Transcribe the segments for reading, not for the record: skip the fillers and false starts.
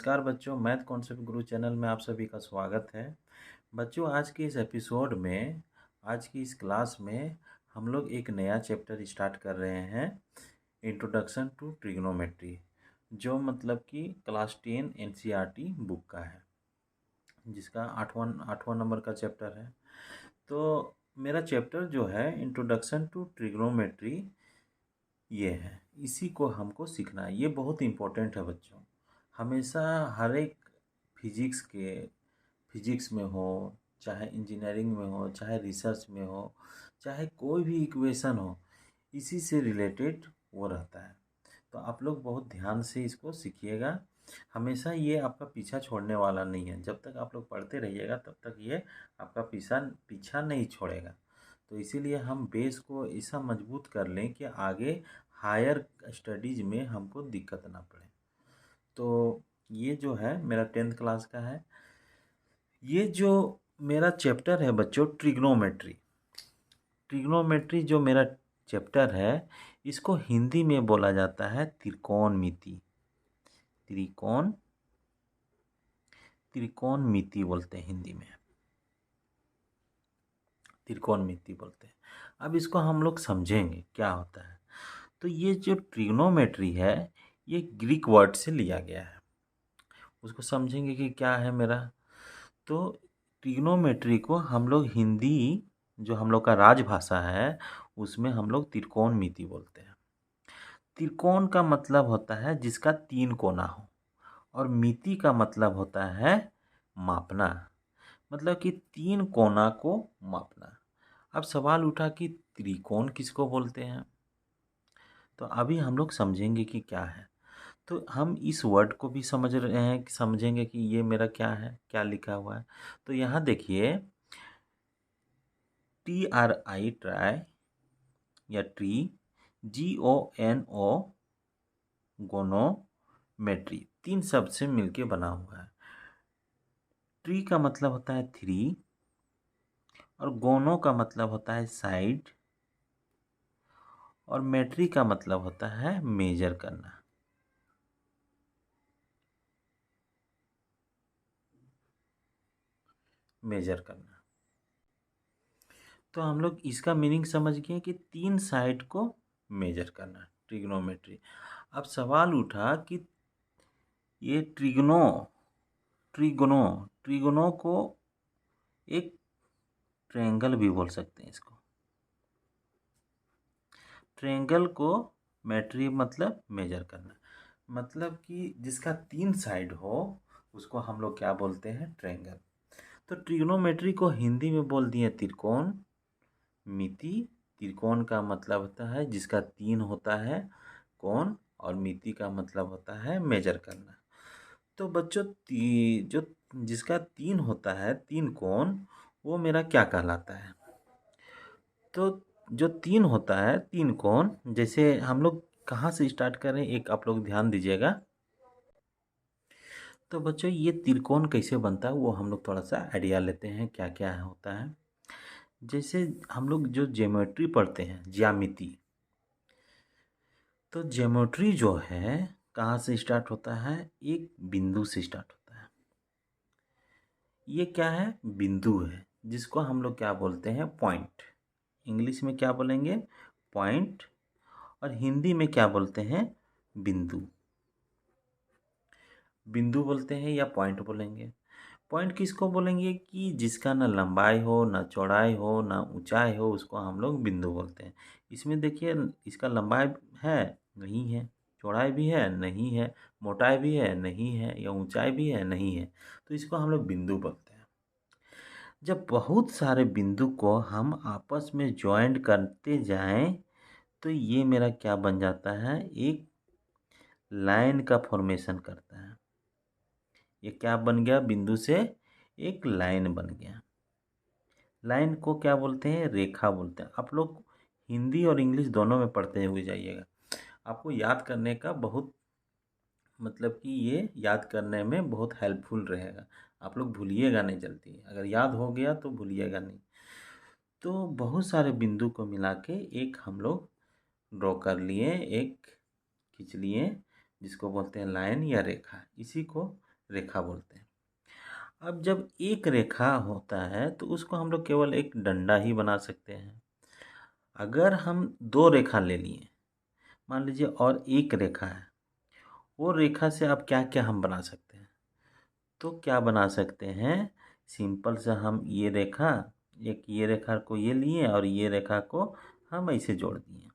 नमस्कार बच्चों, math concept गुरु channel में आप सभी का स्वागत है। बच्चों, आज के इस एपिसोड में, आज की इस क्लास में हम लोग एक नया चैप्टर स्टार्ट कर रहे हैं, इंट्रोडक्शन टू ट्रिग्नोमेट्री, जो मतलब कि क्लास 10 एनसीईआरटी बुक का है, जिसका आठवां नंबर का चैप्टर है। तो मेरा चैप्टर जो है इंट्रोडक्शन टू ट्रिग्नोमेट्री ये है, इसी को हमको सीखना है। ये बहुत इम्पोर्टेंट है बच्चों। हमेशा हर एक फिजिक्स में हो, चाहे इंजीनियरिंग में हो, चाहे रिसर्च में हो, चाहे कोई भी इक्वेशन हो, इसी से रिलेटेड वो रहता है। तो आप लोग बहुत ध्यान से इसको सीखिएगा। हमेशा ये आपका पीछा छोड़ने वाला नहीं है। जब तक आप लोग पढ़ते रहिएगा तब तक ये आपका पीछा नहीं छोड़ेगा। तो इसीलिए हम बेस को ऐसा मजबूत कर लें कि आगे हायर स्टडीज़ में हमको दिक्कत ना पड़े। तो ये जो है मेरा 10th क्लास का है। ये जो मेरा चैप्टर है बच्चों, ट्रिग्नोमेट्री जो मेरा चैप्टर है, इसको हिंदी में बोला जाता है त्रिकोणमिति। त्रिकोणमिति बोलते हैं हिंदी में, त्रिकोणमिति बोलते हैं। अब इसको हम लोग समझेंगे क्या होता है। तो ये जो ट्रिग्नोमेट्री है, ये ग्रीक वर्ड से लिया गया है। उसको समझेंगे कि क्या है मेरा। तो ट्रिग्नोमेट्री को हम लोग हिंदी, जो हम लोग का राजभाषा है, उसमें हम लोग त्रिकोणमिति बोलते हैं। त्रिकोण का मतलब होता है जिसका 3 कोना हो, और मिति का मतलब होता है मापना, मतलब कि 3 कोना को मापना। अब सवाल उठा कि त्रिकोण किसको बोलते हैं, तो अभी हम लोग समझेंगे कि क्या है। तो हम इस वर्ड को भी समझ रहे हैं, समझेंगे कि ये मेरा क्या है, क्या लिखा हुआ है। तो यहाँ देखिए, TRI ट्राई या ट्री, GONO गोनोमेट्री, 3 शब्द से मिलके बना हुआ है। ट्री का मतलब होता है 3, और गोनो का मतलब होता है साइड, और मेट्री का मतलब होता है मेजर करना। मेजर करना। तो हम लोग इसका मीनिंग समझ गए कि 3 साइड को मेजर करना, ट्रिग्नोमेट्री। अब सवाल उठा कि ये ट्रिगोनो को एक ट्रायंगल भी बोल सकते हैं। इसको ट्रायंगल को मेट्री मतलब मेजर करना, मतलब कि जिसका 3 साइड हो उसको हम लोग क्या बोलते हैं, ट्रायंगल। तो ट्रिग्नोमेट्री को हिंदी में बोल दिए त्रिकोण मिति। त्रिकोण का मतलब होता है जिसका 3 होता है कोण, और मिति का मतलब होता है मेजर करना। तो बच्चों, जो जिसका 3 होता है, 3 कोण, वो मेरा क्या कहलाता है। तो जो 3 होता है, 3 कोण, जैसे हम लोग कहाँ से स्टार्ट करें, एक आप लोग ध्यान दीजिएगा। तो बच्चों, ये त्रिकोण कैसे बनता है वो हम लोग थोड़ा सा आइडिया लेते हैं, क्या क्या होता है। जैसे हम लोग जो ज्योमेट्री पढ़ते हैं, ज्यामिति, तो ज्योमेट्री जो है कहाँ से स्टार्ट होता है, एक बिंदु से स्टार्ट होता है। ये क्या है, बिंदु है, जिसको हम लोग क्या बोलते हैं, पॉइंट। इंग्लिश में क्या बोलेंगे, पॉइंट, और हिंदी में क्या बोलते हैं, बिंदु। बिंदु बोलते हैं या पॉइंट बोलेंगे। पॉइंट किसको बोलेंगे कि जिसका ना लंबाई हो, ना चौड़ाई हो, ना ऊंचाई हो, उसको हम लोग बिंदु बोलते हैं। इसमें देखिए, इसका लंबाई है, नहीं है, चौड़ाई भी है, नहीं है, मोटाई भी है, नहीं है, या ऊंचाई भी है, नहीं है, तो इसको हम लोग बिंदु बोलते हैं। जब बहुत सारे बिंदु को हम आपस में ज्वाइंट करते जाएं, तो ये मेरा क्या बन जाता है, एक लाइन का फॉर्मेशन करता है। ये क्या बन गया, बिंदु से एक लाइन बन गया। लाइन को क्या बोलते हैं, रेखा बोलते हैं। आप लोग हिंदी और इंग्लिश दोनों में पढ़ते हुए जाइएगा। आपको याद करने का बहुत, मतलब कि ये याद करने में बहुत हेल्पफुल रहेगा। आप लोग भूलिएगा नहीं जल्दी, अगर याद हो गया तो भूलिएगा नहीं। तो बहुत सारे बिंदु को मिला के एक हम लोग ड्रॉ कर लिए, एक खींच लिए, जिसको बोलते हैं लाइन या रेखा। इसी को रेखा बोलते हैं। अब जब एक रेखा होता है तो उसको हम लोग केवल एक डंडा ही बना सकते हैं। अगर हम दो रेखा ले लिए, मान लीजिए, और एक रेखा है, वो रेखा से अब क्या क्या हम बना सकते हैं? तो क्या बना सकते हैं? सिंपल से हम ये रेखा, एक ये रेखा को ये लिए और ये रेखा को हम ऐसे जोड़ दिए,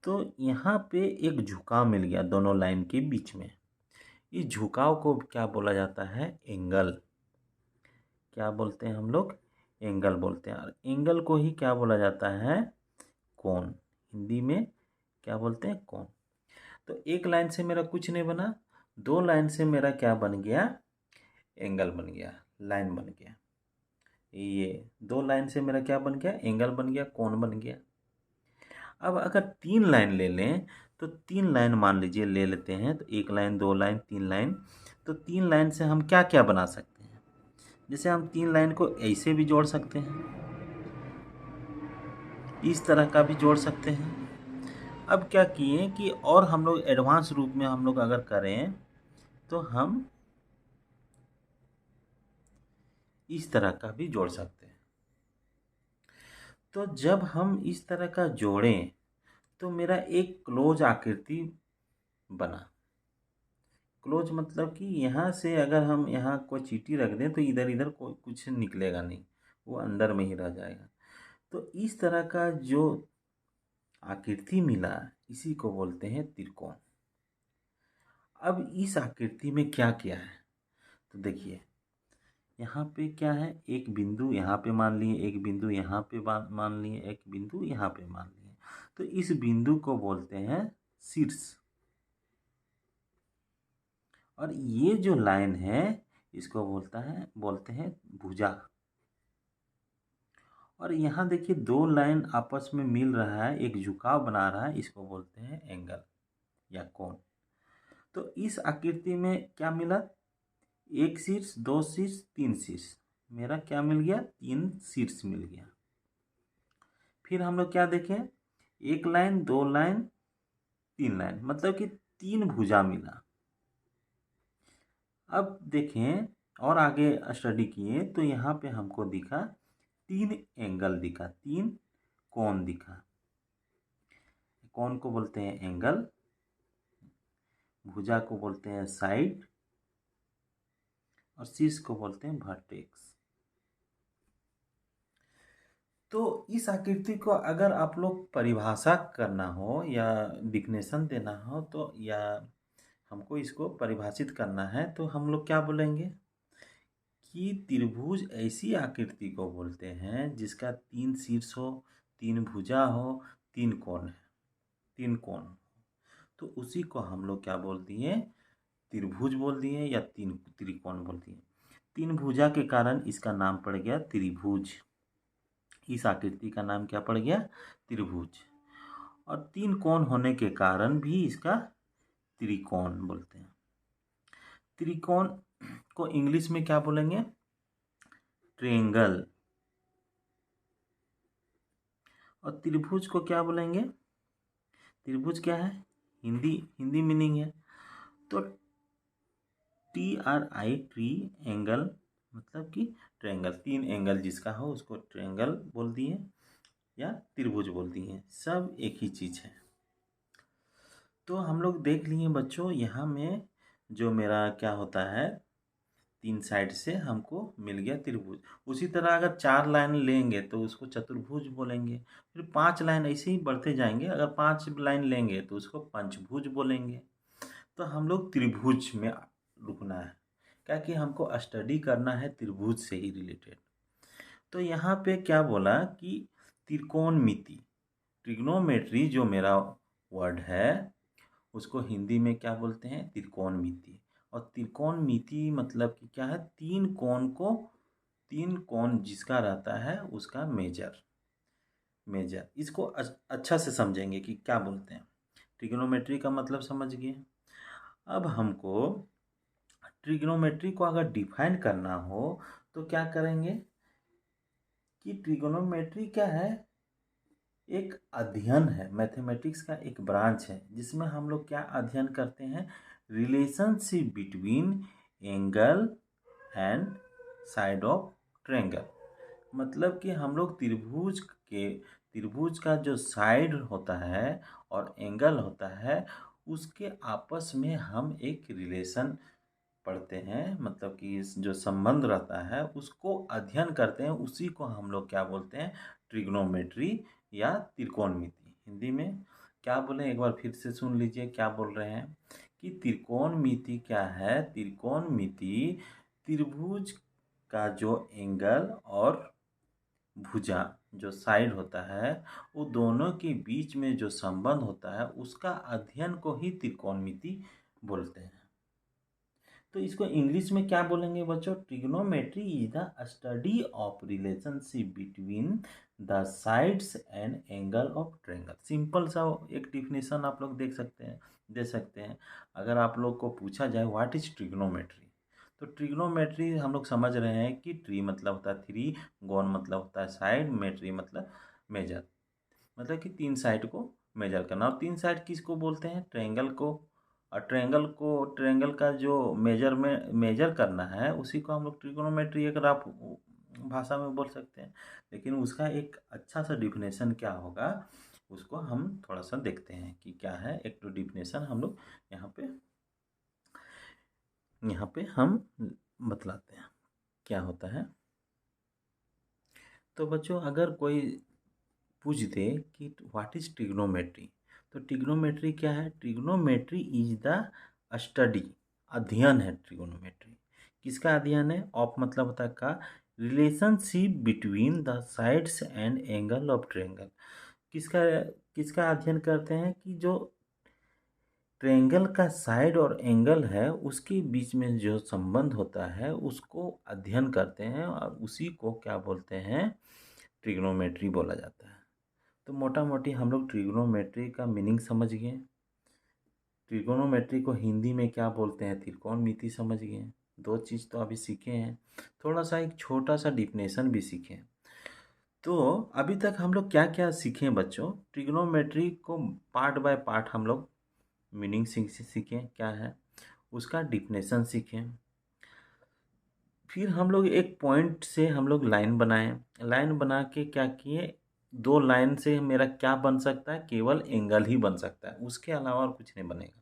तो यहाँ पे एक झुकाव मिल गया दोनों लाइन के बीच में। इस झुकाव को क्या बोला जाता है? एंगल। क्या बोलते हैं हम लोग? एंगल बोलते हैं। और एंगल को ही क्या बोला जाता है? कोण। हिंदी में क्या बोलते हैं? कोण। तो एक लाइन से मेरा कुछ नहीं बना, दो लाइन से मेरा क्या बन गया? एंगल बन गया, लाइन बन गया। ये दो लाइन से मेरा क्या बन गया? एंगल बन गया, कोण बन गया। अब अगर तीन लाइन ले लें, तो तीन लाइन मान लीजिए ले लेते हैं, तो एक लाइन, दो लाइन, तीन लाइन। तो तीन लाइन से हम क्या क्या बना सकते हैं? जैसे हम तीन लाइन को ऐसे भी जोड़ सकते हैं, इस तरह का भी जोड़ सकते हैं। अब क्या किए कि और हम लोग एडवांस रूप में हम लोग अगर करें, तो हम इस तरह का भी जोड़ सकते हैं। तो जब हम इस तरह का जोड़ें, तो मेरा एक क्लोज आकृति बना। क्लोज मतलब कि यहाँ से अगर हम यहाँ कोई चींटी रख दें, तो इधर इधर कोई कुछ निकलेगा नहीं, वो अंदर में ही रह जाएगा। तो इस तरह का जो आकृति मिला, इसी को बोलते हैं त्रिकोण। अब इस आकृति में क्या क्या है? तो देखिए, यहाँ पे क्या है? एक बिंदु यहाँ पे मान लिए, एक बिंदु यहाँ पे मान लिए, एक बिंदु यहाँ पे मान लिए। तो इस बिंदु को बोलते हैं शीर्ष। और ये जो लाइन है, इसको बोलते हैं भुजा। और यहाँ देखिए, दो लाइन आपस में मिल रहा है, एक झुकाव बना रहा है, इसको बोलते हैं एंगल या कोण। तो इस आकृति में क्या मिला? एक शीर्ष, दो शीर्ष, तीन शीर्ष। मेरा क्या मिल गया? तीन शीर्ष मिल गया। फिर हम लोग क्या देखें? एक लाइन, दो लाइन, तीन लाइन, मतलब कि तीन भुजा मिला। अब देखें और आगे स्टडी किए, तो यहाँ पे हमको दिखा तीन एंगल दिखा, तीन कोण दिखा। कोण को बोलते हैं एंगल, भुजा को बोलते हैं साइड, और शीर्ष को बोलते हैं वर्टेक्स। तो इस आकृति को अगर आप लोग परिभाषा करना हो या डिफिनेशन देना हो, तो या हमको इसको परिभाषित करना है, तो हम लोग क्या बोलेंगे कि त्रिभुज ऐसी आकृति को बोलते हैं जिसका तीन शीर्ष हो, तीन भुजा हो, तीन कोण है, तीन कोण। तो उसी को हम लोग क्या बोल दिए? त्रिभुज बोल दिए या तीन त्रिकोण बोल दिए। तीन भुजा के कारण इसका नाम पड़ गया त्रिभुज। इस आकृति का नाम क्या पड़ गया? त्रिभुज। और तीन कोण होने के कारण भी इसका त्रिकोण बोलते हैं। त्रिकोण को इंग्लिश में क्या बोलेंगे? ट्रायंगल। और त्रिभुज को क्या बोलेंगे? त्रिभुज क्या है? हिंदी मीनिंग है। तो TRI, ट्री एंगल, मतलब कि ट्रायंगल, तीन एंगल जिसका हो उसको ट्रायंगल बोल दिए या त्रिभुज बोल दिए, सब एक ही चीज़ है। तो हम लोग देख लिए बच्चों, यहाँ में जो मेरा क्या होता है, तीन साइड से हमको मिल गया त्रिभुज। उसी तरह अगर चार लाइन लेंगे तो उसको चतुर्भुज बोलेंगे। फिर पांच लाइन ऐसे ही बढ़ते जाएंगे, अगर पांच लाइन लेंगे तो उसको पंचभुज बोलेंगे। तो हम लोग त्रिभुज में रुकना है, क्या कि हमको स्टडी करना है त्रिभुज से ही रिलेटेड। तो यहाँ पे क्या बोला कि त्रिकोणमिति, ट्रिग्नोमेट्री जो मेरा वर्ड है, उसको हिंदी में क्या बोलते हैं? त्रिकोणमिति। और त्रिकोणमिति मतलब कि क्या है? तीन कोण जिसका रहता है उसका मेजर। इसको अच्छा से समझेंगे कि क्या बोलते हैं। ट्रिग्नोमेट्री का मतलब समझ गए। अब हमको ट्रिग्नोमेट्री को अगर डिफाइन करना हो तो क्या करेंगे कि ट्रिग्नोमेट्री क्या है? एक अध्ययन है, मैथमेटिक्स का एक ब्रांच है, जिसमें हम लोग क्या अध्ययन करते हैं? Relationship between angle and side of triangle. मतलब कि हम लोग त्रिभुज का जो साइड होता है और एंगल होता है, उसके आपस में हम एक रिलेशन पढ़ते हैं, मतलब कि इस जो संबंध रहता है उसको अध्ययन करते हैं, उसी को हम लोग क्या बोलते हैं, ट्रिग्नोमेट्री या त्रिकोणमिति। हिंदी में क्या बोले, एक बार फिर से सुन लीजिए क्या बोल रहे हैं कि त्रिकोणमिति क्या है। त्रिकोणमिति त्रिभुज का जो एंगल और भुजा जो साइड होता है, वो दोनों के बीच में जो संबंध होता है उसका अध्ययन को ही त्रिकोणमिति बोलते हैं। तो इसको इंग्लिश में क्या बोलेंगे बच्चों? Trigonometry is the study of relationship between the sides and angle of triangle. Simple सा एक डिफिनेशन आप लोग दे सकते हैं। अगर आप लोग को पूछा जाए व्हाट इज ट्रिग्नोमेट्री, तो ट्रिग्नोमेट्री हम लोग समझ रहे हैं कि ट्री मतलब होता है थ्री, गोन मतलब होता है साइड, मेट्री मतलब मेजर, मतलब कि तीन साइड को मेजर करना। और तीन साइड किसको बोलते हैं? ट्रायंगल को। और ट्रायंगल का जो मेजर करना है उसी को हम लोग ट्रिग्नोमेट्री अगर आप भाषा में बोल सकते हैं। लेकिन उसका एक अच्छा सा डिफिनेशन क्या होगा, उसको हम थोड़ा सा देखते हैं कि क्या है। एक तो डिफिनेशन हम लोग यहाँ पे हम बतलाते हैं क्या होता है। तो बच्चों अगर कोई पूछ दे कि व्हाट इज ट्रिग्नोमेट्री, तो ट्रिग्नोमेट्री क्या है? ट्रिग्नोमेट्री इज द स्टडी, अध्ययन है ट्रिग्नोमेट्री। किसका अध्ययन है? ऑफ मतलब होता है का, relationship between the sides and angle of triangle. किसका किसका अध्ययन करते हैं? कि जो ट्रायंगल का साइड और एंगल है उसके बीच में जो संबंध होता है उसको अध्ययन करते हैं, और उसी को क्या बोलते हैं? ट्रिग्नोमेट्री बोला जाता है। तो मोटा मोटी हम लोग ट्रिग्नोमेट्री का मीनिंग समझ गए। ट्रिग्नोमेट्री को हिंदी में क्या बोलते हैं? त्रिकोणमिति समझ गए। दो चीज़ तो अभी सीखे हैं, थोड़ा सा एक छोटा सा डिफिनेशन भी सीखे। तो अभी तक हम लोग क्या क्या सीखे बच्चों? ट्रिग्नोमेट्री को पार्ट बाय पार्ट हम लोग मीनिंग सीखें क्या है, उसका डिफिनेशन सीखें। फिर हम लोग एक पॉइंट से हम लोग लाइन बनाएं। लाइन बना के क्या किए, दो लाइन से मेरा क्या बन सकता है? केवल एंगल ही बन सकता है, उसके अलावा और कुछ नहीं बनेगा,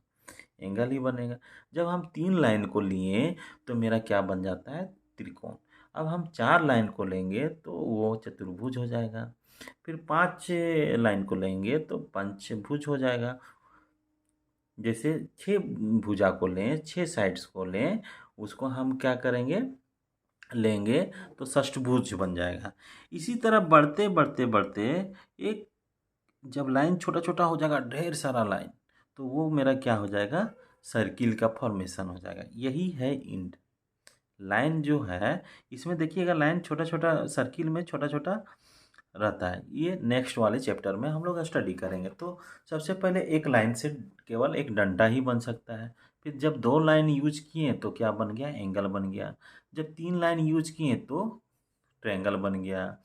एंगल ही बनेगा। जब हम तीन लाइन को लिए तो मेरा क्या बन जाता है? त्रिकोण। अब हम चार लाइन को लेंगे तो वो चतुर्भुज हो जाएगा। फिर पांच लाइन को लेंगे तो पंचभुज हो जाएगा। जैसे छः भुजा को लें, छः साइड्स को लें, उसको हम क्या करेंगे, लेंगे तो षष्ठभुज बन जाएगा। इसी तरह बढ़ते बढ़ते बढ़ते एक जब लाइन छोटा छोटा हो जाएगा, ढेर सारा लाइन, तो वो मेरा क्या हो जाएगा? सर्किल का फॉर्मेशन हो जाएगा। यही है इंड। लाइन जो है इसमें देखिएगा, लाइन छोटा छोटा सर्किल में छोटा छोटा रहता है। ये नेक्स्ट वाले चैप्टर में हम लोग स्टडी करेंगे। तो सबसे पहले एक लाइन से केवल एक डंडा ही बन सकता है। फिर जब दो लाइन यूज किए तो क्या बन गया? एंगल बन गया। जब तीन लाइन यूज किए तो ट्रायंगल बन गया।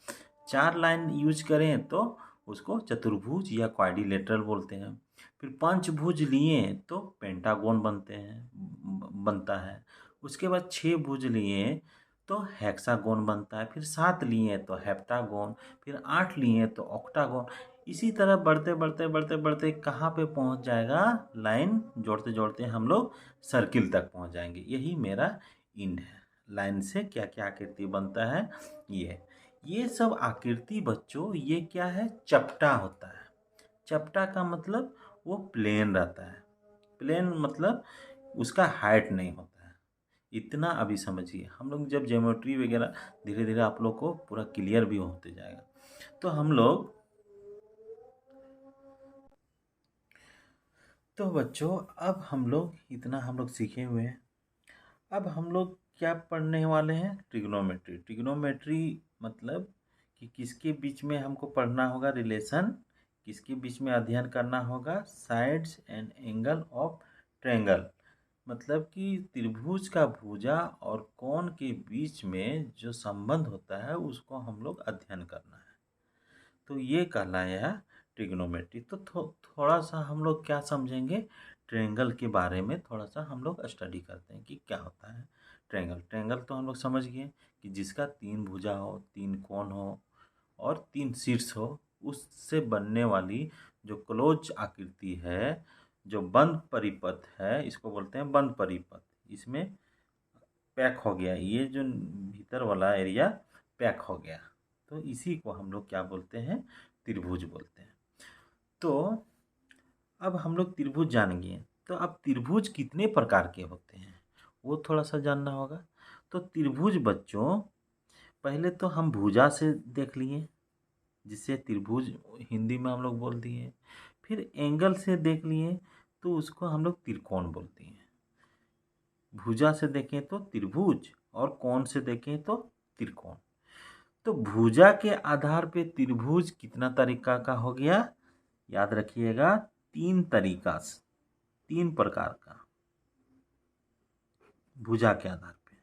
चार लाइन यूज करें तो उसको चतुर्भुज या क्वाड्रिलेटरल बोलते हैं। फिर पंचभुज लिए तो पेंटागोन बनता है। उसके बाद छः भुज लिए तो हेक्सागोन बनता है। फिर सात लिए तो हेप्टागोन। फिर आठ लिए तो ऑक्टागोन। इसी तरह बढ़ते बढ़ते बढ़ते बढ़ते कहाँ पे पहुँच जाएगा? लाइन जोड़ते जोड़ते हम लोग सर्किल तक पहुँच जाएंगे। यही मेरा इंड है। लाइन से क्या क्या आकृति बनता है? ये सब आकृति बच्चों, ये क्या है? चपटा होता है। चपटा का मतलब वो प्लेन रहता है। प्लेन मतलब उसका हाइट नहीं होता है। इतना अभी समझिए। हम लोग जब ज्योमेट्री वगैरह धीरे धीरे आप लोग को पूरा क्लियर भी होते जाएगा। तो बच्चों अब हम लोग इतना हम लोग सीखे हुए हैं। अब हम लोग क्या पढ़ने वाले हैं? ट्रिग्नोमेट्री। ट्रिग्नोमेट्री मतलब कि किसके बीच में हमको पढ़ना होगा? रिलेशन। किसके बीच में अध्ययन करना होगा? Sides and angle of triangle. मतलब कि त्रिभुज का भुजा और कोण के बीच में जो संबंध होता है उसको हम लोग अध्ययन करना है। तो ये कहलाया ट्रिग्नोमेट्री। तो थोड़ा सा हम लोग क्या समझेंगे? ट्रायंगल के बारे में थोड़ा सा हम लोग स्टडी करते हैं कि क्या होता है ट्रायंगल। ट्रायंगल तो हम लोग समझ गए कि जिसका 3 भुजा हो, 3 कोण हो और 3 शीर्ष हो, उससे बनने वाली जो क्लोज आकृति है, जो बंद परिपथ है, इसको बोलते हैं बंद परिपथ। इसमें पैक हो गया, ये जो भीतर वाला एरिया पैक हो गया, तो इसी को हम लोग क्या बोलते हैं, त्रिभुज बोलते हैं। तो अब हम लोग त्रिभुज जान गए, तो अब त्रिभुज कितने प्रकार के होते हैं वो थोड़ा सा जानना होगा। तो त्रिभुज बच्चों, पहले तो हम भुजा से देख लिए, जिसे त्रिभुज हिंदी में हम लोग बोल दिए। फिर एंगल से देख लिए, तो उसको हम लोग त्रिकोण बोलते हैं। भुजा से देखें तो त्रिभुज और कोण से देखें तो त्रिकोण। तो भुजा के आधार पे त्रिभुज कितना तरीका का हो गया, याद रखिएगा, 3 तरीका से, 3 प्रकार का भुजा के आधार पे।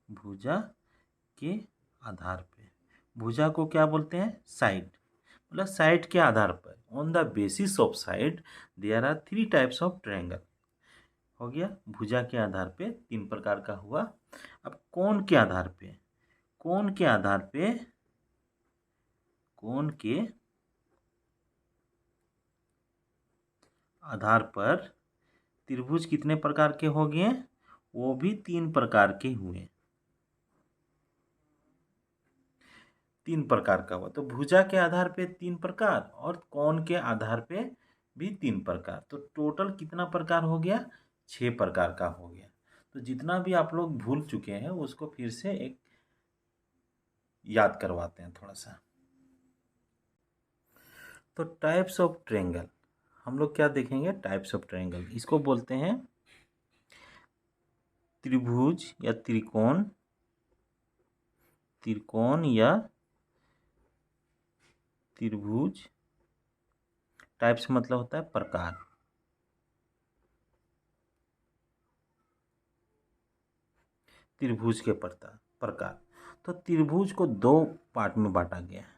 भुजा के आधार पे, भुजा को क्या बोलते हैं, साइड, मतलब साइड के आधार पर। On the basis of side there are 3 types of triangle. हो गया, भुजा के आधार पे 3 प्रकार का हुआ। अब कोण के आधार पे, कोण के आधार पे, कोण के आधार पर त्रिभुज कितने प्रकार के हो गए, वो भी 3 प्रकार के हुए। 3 प्रकार का हुआ। तो भुजा के आधार पे 3 प्रकार और कोण के आधार पे भी 3 प्रकार, तो टोटल कितना प्रकार हो गया, 6 प्रकार का हो गया। तो जितना भी आप लोग भूल चुके हैं उसको फिर से एक याद करवाते हैं थोड़ा सा। तो टाइप्स ऑफ ट्रायंगल हम लोग क्या देखेंगे, टाइप्स ऑफ ट्रायंगल, इसको बोलते हैं त्रिभुज या त्रिकोण, त्रिकोण या त्रिभुज। टाइप्स मतलब होता है प्रकार। त्रिभुज के प्रकार। तो त्रिभुज को 2 पार्ट में बांटा गया है।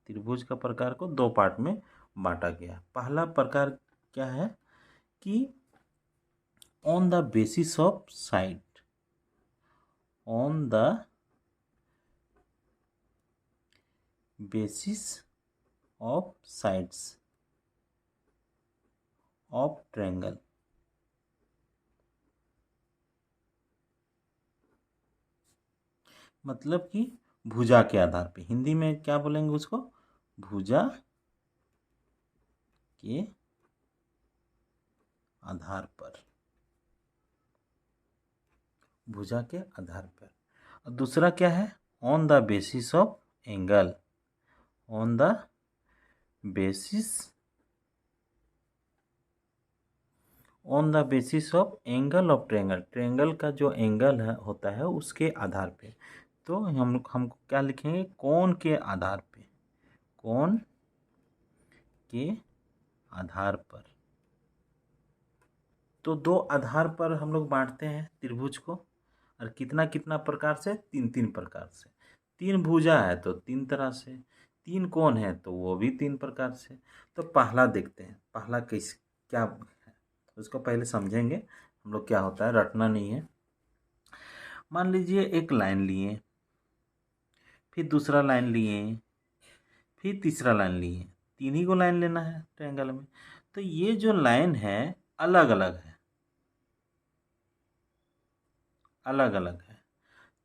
त्रिभुज का प्रकार को 2 पार्ट में बांटा गया। पहला प्रकार क्या है कि on the basis of side, on the basis of sides of triangle. मतलब कि भुजा के आधार पे, हिंदी में क्या बोलेंगे उसको, भुजा के आधार पर, भुजा के आधार पर। और दूसरा क्या है, on the basis of angle, on the basis, on the basis of angle of triangle. Triangle का जो एंगल है होता है उसके आधार पे। तो हमको क्या लिखेंगे, कोण के आधार पे, कोण के आधार पर। तो 2 आधार पर हम लोग बांटते हैं त्रिभुज को, और कितना कितना प्रकार से, 3 प्रकार से। 3 भुजा है तो 3 तरह से, 3 कोण है तो वो भी 3 प्रकार से। तो पहला देखते हैं, पहला क्या है, उसको पहले समझेंगे हम लोग, क्या होता है, रटना नहीं है। मान लीजिए एक लाइन लिए, फिर दूसरा लाइन लिए, फिर तीसरा लाइन लिए, 3 ही को लाइन लेना है ट्रायंगल में। तो ये जो लाइन है अलग अलग है, अलग अलग है।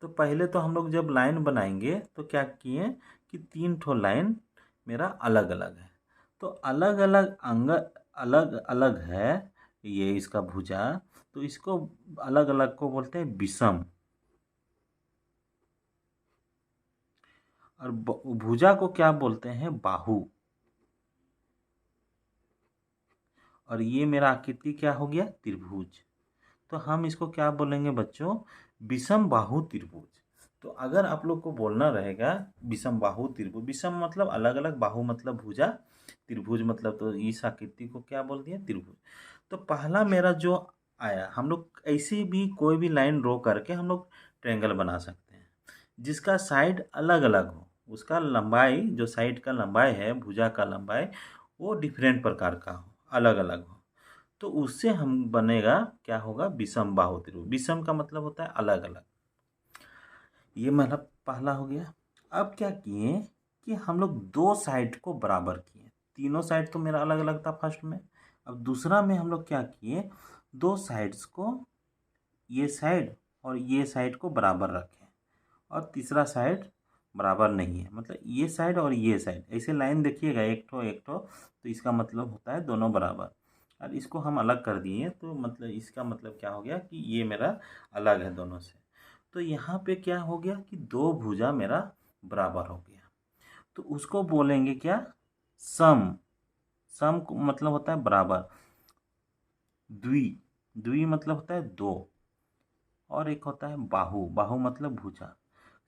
तो पहले तो हम लोग जब लाइन बनाएंगे तो क्या किए कि 3 ठो लाइन मेरा अलग अलग है। तो अलग अलग अंग, अलग अलग है ये इसका भुजा, तो इसको अलग अलग को बोलते हैं विषम। और भुजा को क्या बोलते हैं, बाहु। और ये मेरा आकृति क्या हो गया, त्रिभुज। तो हम इसको क्या बोलेंगे बच्चों, विषम बाहु त्रिभुज। तो अगर आप लोग को बोलना रहेगा विषम बाहु त्रिभुज, विषम मतलब अलग अलग, बाहु मतलब भुजा, त्रिभुज मतलब, तो इस आकृति को क्या बोल दिया, त्रिभुज। तो पहला मेरा जो आया, हम लोग ऐसे भी कोई भी लाइन ड्रॉ करके हम लोग ट्रायंगल बना सकते हैं जिसका साइड अलग अलग हो। उसका लंबाई, जो साइड का लंबाई है, भुजा का लंबाई, वो डिफरेंट प्रकार का हो, अलग अलग हो, तो उससे हम बनेगा क्या होगा, विषम बाहु त्रिभुज। विषम का मतलब होता है अलग अलग। ये मेरा पहला हो गया। अब क्या किए कि हम लोग दो साइड को बराबर किए। तीनों साइड तो मेरा अलग अलग था फर्स्ट में। अब दूसरा में हम लोग क्या किए, दो साइड्स को, ये साइड और ये साइड को बराबर रखें, और तीसरा साइड बराबर नहीं है, मतलब ये साइड और ये साइड ऐसे लाइन देखिएगा, एक ठो, तो इसका मतलब होता है दोनों बराबर। और इसको हम अलग कर दिए तो मतलब इसका मतलब क्या हो गया कि ये मेरा अलग है दोनों से। तो यहाँ पे क्या हो गया कि दो भुजा मेरा बराबर हो गया, तो उसको बोलेंगे क्या, सम। सम को मतलब होता है बराबर। द्वि, द्वि मतलब होता है दो, और एक होता है बाहु, बाहु मतलब भुजा।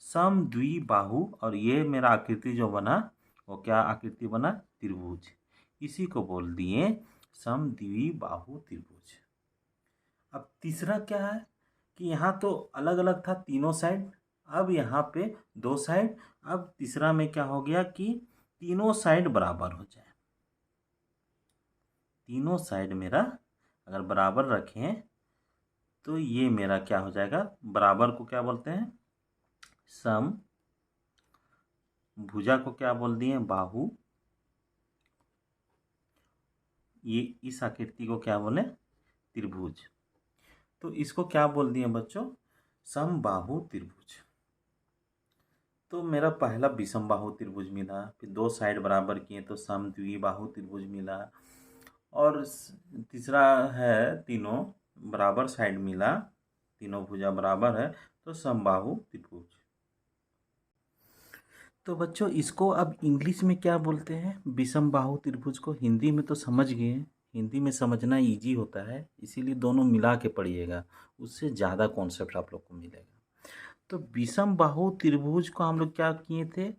सम द्वि बाहु, और ये मेरा आकृति जो बना वो क्या आकृति बना, त्रिभुज। इसी को बोल दिए सम द्वि बाहु त्रिभुज। अब तीसरा क्या है कि यहाँ तो अलग अलग था तीनों साइड, अब यहाँ पे दो साइड। अब तीसरा में क्या हो गया कि तीनों साइड बराबर हो जाए। तीनों साइड मेरा अगर बराबर रखें तो ये मेरा क्या हो जाएगा, बराबर को क्या बोलते हैं, सम। भुजा को क्या बोल दिए, बाहु। ये इस आकृति को क्या बोले, त्रिभुज। तो इसको क्या बोल दिए बच्चों, समबाहु त्रिभुज। तो मेरा पहला विषम बाहु त्रिभुज मिला, फिर दो साइड बराबर किए तो समद्विबाहु त्रिभुज मिला, और तीसरा है तीनों बराबर साइड मिला, तीनों भुजा बराबर है, तो समबाहु त्रिभुज। तो बच्चों इसको अब इंग्लिश में क्या बोलते हैं, विषम बाहु त्रिभुज को। हिंदी में तो समझ गए, हिंदी में समझना इजी होता है, इसीलिए दोनों मिला के पढ़िएगा, उससे ज़्यादा कॉन्सेप्ट आप लोग को मिलेगा। तो विषम बाहु त्रिभुज को हम लोग क्या किए थे,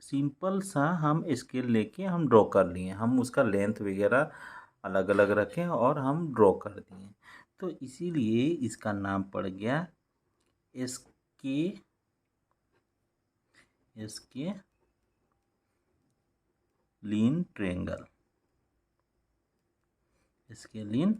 सिंपल सा हम स्केल लेके हम ड्रॉ कर लिए, हम उसका लेंथ वगैरह अलग अलग रखें और हम ड्रॉ कर दिए, तो इसीलिए इसका नाम पड़ गया एसके लीन ट्रेंगल। स्केलिन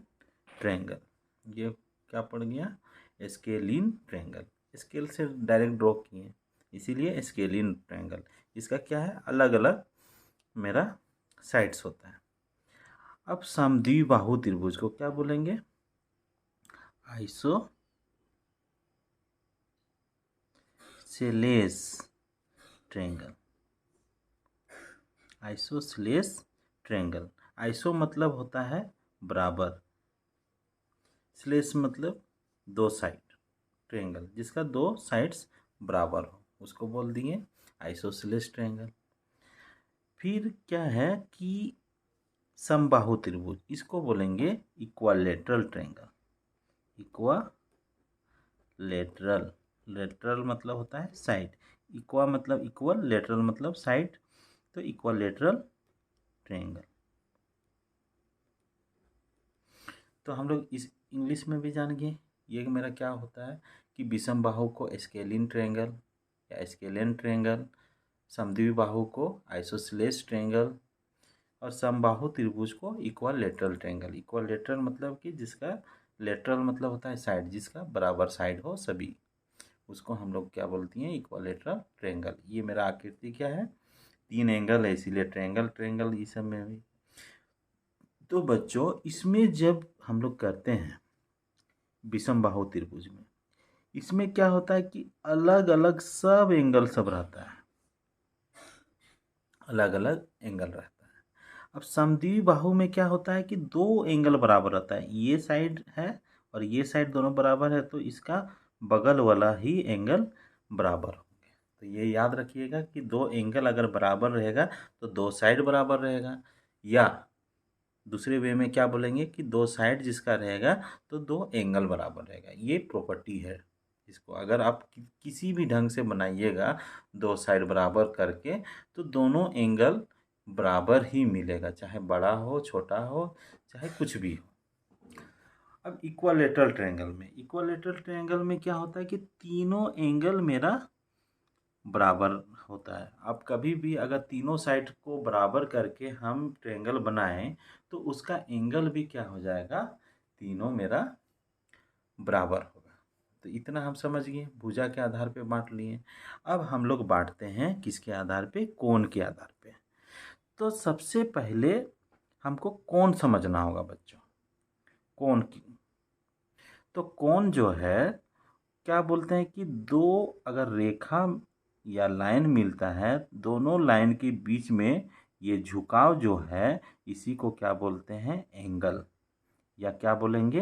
ट्रायंगल, ये क्या पड़ गया, स्केलिन ट्रायंगल। स्केल से डायरेक्ट ड्रॉ किए, इसीलिए स्केलिन ट्रायंगल। इसका क्या है, अलग अलग मेरा साइड्स होता है। अब समद्विबाहु त्रिभुज को क्या बोलेंगे, isosceles triangle. Isosceles triangle, iso मतलब होता है बराबर, स्लेस मतलब दो साइड, ट्रायंगल जिसका दो साइड्स बराबर हो उसको बोल दिए आइसोसेलेस ट्रायंगल। फिर क्या है कि समबाहु त्रिभुज, इसको बोलेंगे इक्वालेटरल ट्रायंगल। इक्वालेटरल, लेटरल मतलब होता है साइड, इक्वा मतलब इक्वल, लेटरल मतलब साइड, तो इक्वालेटरल ट्रायंगल। तो हम लोग इस इंग्लिश में भी जान गए। ये मेरा क्या होता है कि विषम बाहु को स्केलिन ट्रायंगल या स्केलेन ट्रायंगल, समद्विबाहु को आइसोसेलेस ट्रायंगल, और समबाहु त्रिभुज को इक्वालेटरल ट्रायंगल। इक्वालेटरल मतलब कि जिसका लेटरल मतलब होता है साइड, जिसका बराबर साइड हो सभी, उसको हम लोग क्या बोलती हैं, इक्वालेटरल ट्रायंगल। ये मेरा आकृति क्या है, तीन एंगल है, इसीलिए ट्रायंगल ट्रायंगल ये सब में भी। तो बच्चों इसमें जब हम लोग करते हैं विषम बाहु त्रिभुज में, इसमें क्या होता है कि अलग अलग सब एंगल सब रहता है, अलग अलग एंगल रहता है। अब समद्विबाहु में क्या होता है कि दो एंगल बराबर रहता है, ये साइड है और ये साइड दोनों बराबर है, तो इसका बगल वाला ही एंगल बराबर होंगे। तो ये याद रखिएगा कि दो एंगल अगर बराबर रहेगा तो दो साइड बराबर रहेगा, या दूसरे वे में क्या बोलेंगे कि दो साइड जिसका रहेगा तो दो एंगल बराबर रहेगा। ये प्रॉपर्टी है, इसको अगर आप किसी भी ढंग से बनाइएगा दो साइड बराबर करके, तो दोनों एंगल बराबर ही मिलेगा, चाहे बड़ा हो छोटा हो चाहे कुछ भी हो। अब इक्वालेटरल ट्रायंगल में क्या होता है कि तीनों एंगल मेरा बराबर होता है। अब कभी भी अगर तीनों साइड को बराबर करके हम ट्रायंगल बनाएं तो उसका एंगल भी क्या हो जाएगा, तीनों मेरा बराबर होगा। तो इतना हम समझ गए, भुजा के आधार पे बांट लिए। अब हम लोग बांटते हैं किसके आधार पे, कोण के आधार पे। तो सबसे पहले हमको कोण समझना होगा बच्चों, कोण की। तो कोण जो है क्या बोलते हैं कि दो अगर रेखा या लाइन मिलता है, दोनों लाइन के बीच में ये झुकाव जो है, इसी को क्या बोलते हैं, एंगल, या क्या बोलेंगे,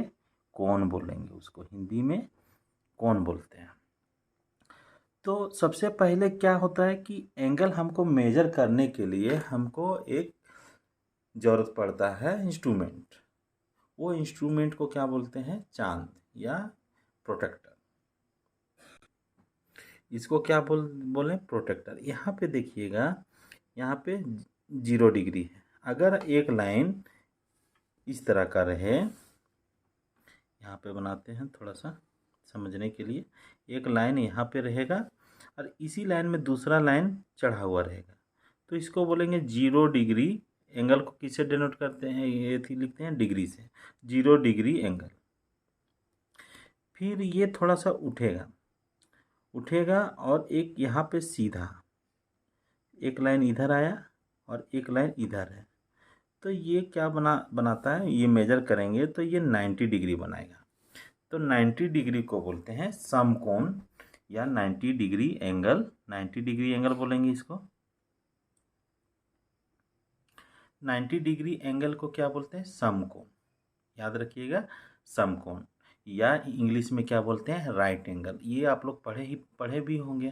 कोण बोलेंगे उसको, हिंदी में कोण बोलते हैं। तो सबसे पहले क्या होता है कि एंगल हमको मेजर करने के लिए हमको एक ज़रूरत पड़ता है इंस्ट्रूमेंट। वो इंस्ट्रूमेंट को क्या बोलते हैं, चांद या प्रोटेक्टर। इसको क्या बोलें, प्रोटेक्टर। यहाँ पे देखिएगा, यहाँ पे 0 डिग्री है। अगर एक लाइन इस तरह का रहे, यहाँ पे बनाते हैं थोड़ा सा समझने के लिए, एक लाइन यहाँ पे रहेगा और इसी लाइन में दूसरा लाइन चढ़ा हुआ रहेगा, तो इसको बोलेंगे 0 डिग्री। एंगल को किससे डिनोट करते हैं, ये थी लिखते हैं डिग्री से, 0 डिग्री एंगल। फिर ये थोड़ा सा उठेगा उठेगा और एक यहाँ पे सीधा एक लाइन इधर आया और एक लाइन इधर है, तो ये क्या बनाता है, ये मेजर करेंगे तो ये 90 डिग्री बनाएगा। तो 90 डिग्री को बोलते हैं समकोण या 90 डिग्री एंगल। 90 डिग्री एंगल बोलेंगे इसको। 90 डिग्री एंगल को क्या बोलते हैं, समकोण। याद रखिएगा, समकोण, या इंग्लिश में क्या बोलते हैं, राइट एंगल। ये आप लोग पढ़े भी होंगे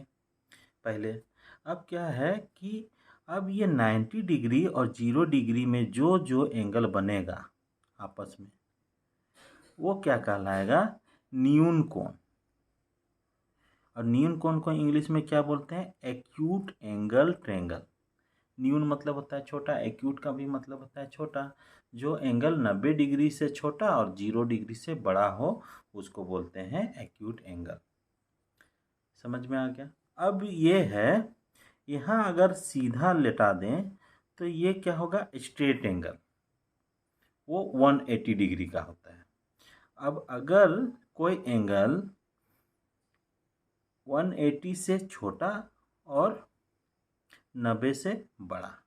पहले। अब क्या है कि अब ये 90 डिग्री और 0 डिग्री में जो जो एंगल बनेगा आपस में, वो क्या कहलाएगा, न्यून कोण। और न्यून कोण को इंग्लिश में क्या बोलते हैं, एक्यूट एंगल ट्रायंगल। न्यून मतलब होता है छोटा, एक्यूट का भी मतलब होता है छोटा। जो एंगल 90 डिग्री से छोटा और 0 डिग्री से बड़ा हो उसको बोलते हैं एक्यूट एंगल। समझ में आ गया। अब ये है, यहाँ अगर सीधा लेटा दें तो ये क्या होगा, स्ट्रेट एंगल, वो 180 डिग्री का होता है। अब अगर कोई एंगल 180 से छोटा और 90 से बड़ा,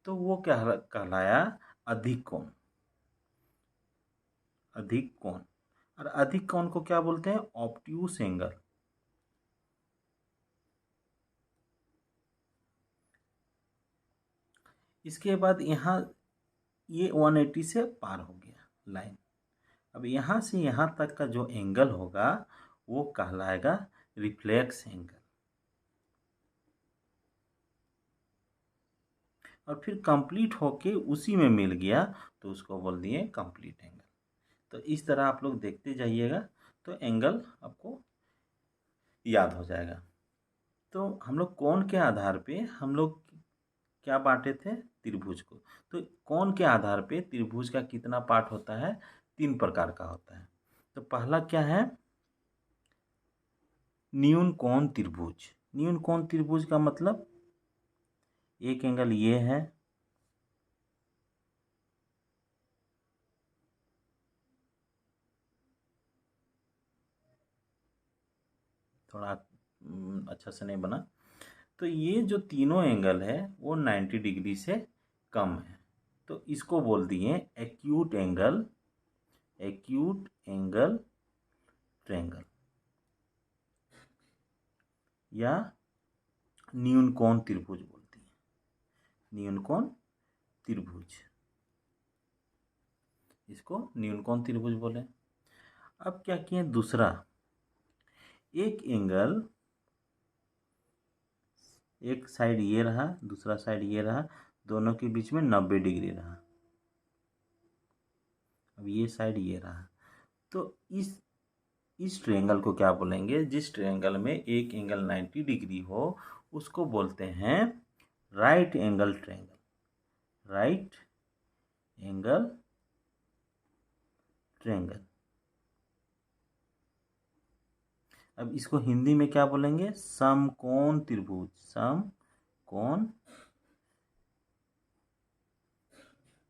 तो वो क्या कहलाया, अधिक कोण। अधिक कोण, और अधिक कोण को क्या बोलते हैं, ऑब्ट्यूस एंगल। इसके बाद यहाँ ये 180 से पार हो गया लाइन। अब यहाँ से यहाँ तक का जो एंगल होगा वो कहलाएगा रिफ्लेक्स एंगल। और फिर कंप्लीट होके उसी में मिल गया तो उसको बोल दिए कंप्लीट एंगल। तो इस तरह आप लोग देखते जाइएगा तो एंगल आपको याद हो जाएगा। तो हम लोग कोण के आधार पे हम लोग क्या बांटे थे, त्रिभुज को। तो कोण के आधार पे त्रिभुज का कितना पार्ट होता है, 3 प्रकार का होता है। तो पहला क्या है, न्यून कोण त्रिभुज। न्यून कोण त्रिभुज का मतलब एक एंगल ये है, थोड़ा अच्छा से नहीं बना। तो ये जो तीनों एंगल है वो 90 डिग्री से कम है, तो इसको बोल दिए acute angle, acute angle triangle, या न्यून कोण त्रिभुज बोलती है, न्यून कोण त्रिभुज, इसको न्यून कोण त्रिभुज बोले। अब क्या किए, दूसरा एक एंगल, एक साइड ये रहा, दूसरा साइड ये रहा, दोनों के बीच में 90 डिग्री रहा। अब ये साइड ये रहा, तो इस ट्रायंगल को क्या बोलेंगे, जिस ट्रायंगल में एक एंगल 90 डिग्री हो उसको बोलते हैं right angle triangle. Right angle triangle. अब इसको हिंदी में क्या बोलेंगे? समकोण त्रिभुज। समकोण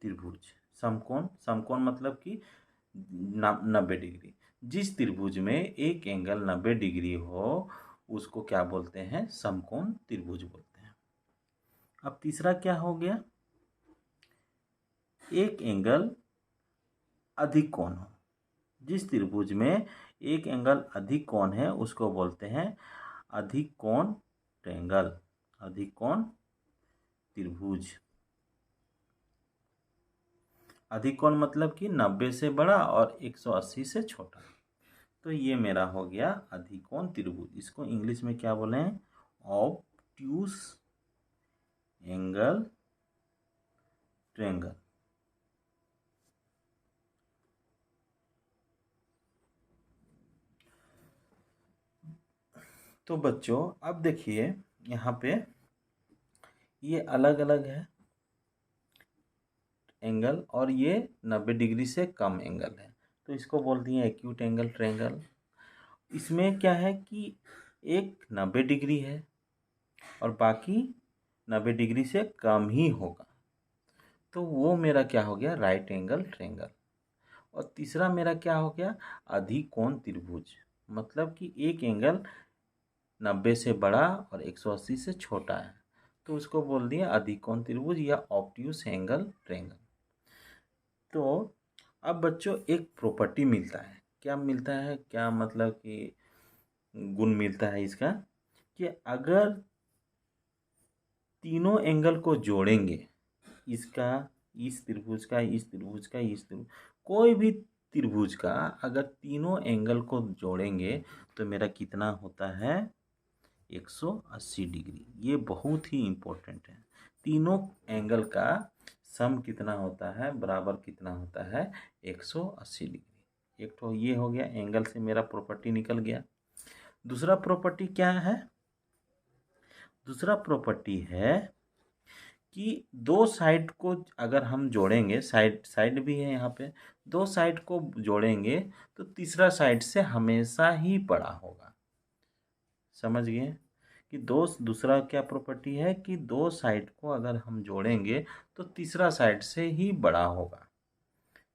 त्रिभुज। समकोण, समकोण मतलब कि 90 डिग्री। जिस त्रिभुज में एक एंगल 90 डिग्री हो उसको क्या बोलते हैं? समकोण त्रिभुज बोलते हैं। अब तीसरा क्या हो गया? एक एंगल अधिक कोण हो। जिस त्रिभुज में एक एंगल अधिक कोण है उसको बोलते हैं अधिक कोण ट्रायंगल, अधिक कोण त्रिभुज। अधिक कोण मतलब कि 90 से बड़ा और 180 से छोटा। तो ये मेरा हो गया अधिक कोण त्रिभुज। इसको इंग्लिश में क्या बोले हैं? Obtuse angle triangle. तो बच्चों अब देखिए यहाँ पे ये अलग अलग है एंगल, और ये 90 डिग्री से कम एंगल है, तो इसको बोल दिए एक्यूट एंगल ट्रायंगल। इसमें क्या है कि एक 90 डिग्री है और बाकी 90 डिग्री से कम ही होगा, तो वो मेरा क्या हो गया? Right angle triangle. और तीसरा मेरा क्या हो गया? अधिक कोण त्रिभुज, मतलब कि एक एंगल 90 से बड़ा और 180 से छोटा है, तो उसको बोल दिया अधिक कोण त्रिभुज या ऑब्ट्यूस एंगल ट्रायंगल। तो अब बच्चों एक प्रॉपर्टी मिलता है। क्या मिलता है? क्या मतलब कि गुण मिलता है इसका, कि अगर तीनों एंगल को जोड़ेंगे, इसका, इस त्रिभुज का, इस त्रिभुज का, इस त्रिभुज, कोई भी त्रिभुज का अगर तीनों एंगल को जोड़ेंगे तो मेरा कितना होता है? 180 डिग्री। ये बहुत ही इम्पोर्टेंट है। तीनों एंगल का सम कितना होता है? बराबर कितना होता है? 180 डिग्री। एक तो ये हो गया, एंगल से मेरा प्रॉपर्टी निकल गया। दूसरा प्रॉपर्टी क्या है? दूसरा प्रॉपर्टी है कि दो साइड को अगर हम जोड़ेंगे, साइड साइड भी है यहाँ पे, दो साइड को जोड़ेंगे तो तीसरा साइड से हमेशा ही बड़ा होगा। समझ गए कि दूसरा क्या प्रॉपर्टी है कि दो साइड को अगर हम जोड़ेंगे तो तीसरा साइड से ही बड़ा होगा।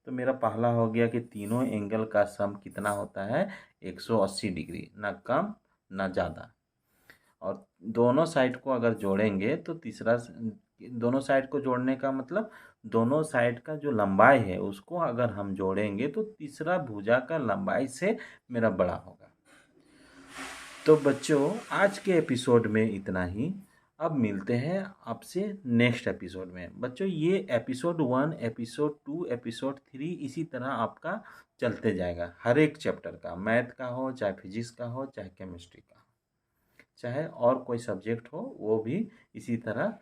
तो मेरा पहला हो गया कि तीनों एंगल का सम कितना होता है? 180 डिग्री, ना कम ना ज़्यादा। और दोनों साइड को अगर जोड़ेंगे तो तीसरा, दोनों साइड को जोड़ने का मतलब दोनों साइड का जो लंबाई है उसको अगर हम जोड़ेंगे तो तीसरा भुजा का लंबाई से मेरा बड़ा होगा। तो बच्चों आज के एपिसोड में इतना ही। अब मिलते हैं आपसे नेक्स्ट एपिसोड में। बच्चों ये एपिसोड 1, एपिसोड 2, एपिसोड 3 इसी तरह आपका चलते जाएगा। हर एक चैप्टर का, मैथ का हो, चाहे फिजिक्स का हो, चाहे केमिस्ट्री का हो, चाहे और कोई सब्जेक्ट हो, वो भी इसी तरह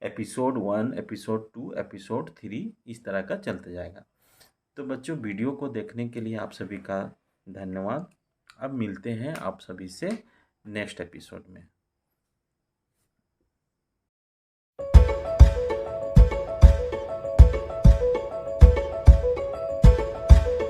एपिसोड 1, एपिसोड 2, एपिसोड 3 इस तरह का चलते जाएगा। तो बच्चों वीडियो को देखने के लिए आप सभी का धन्यवाद। अब मिलते हैं आप सभी से नेक्स्ट एपिसोड में।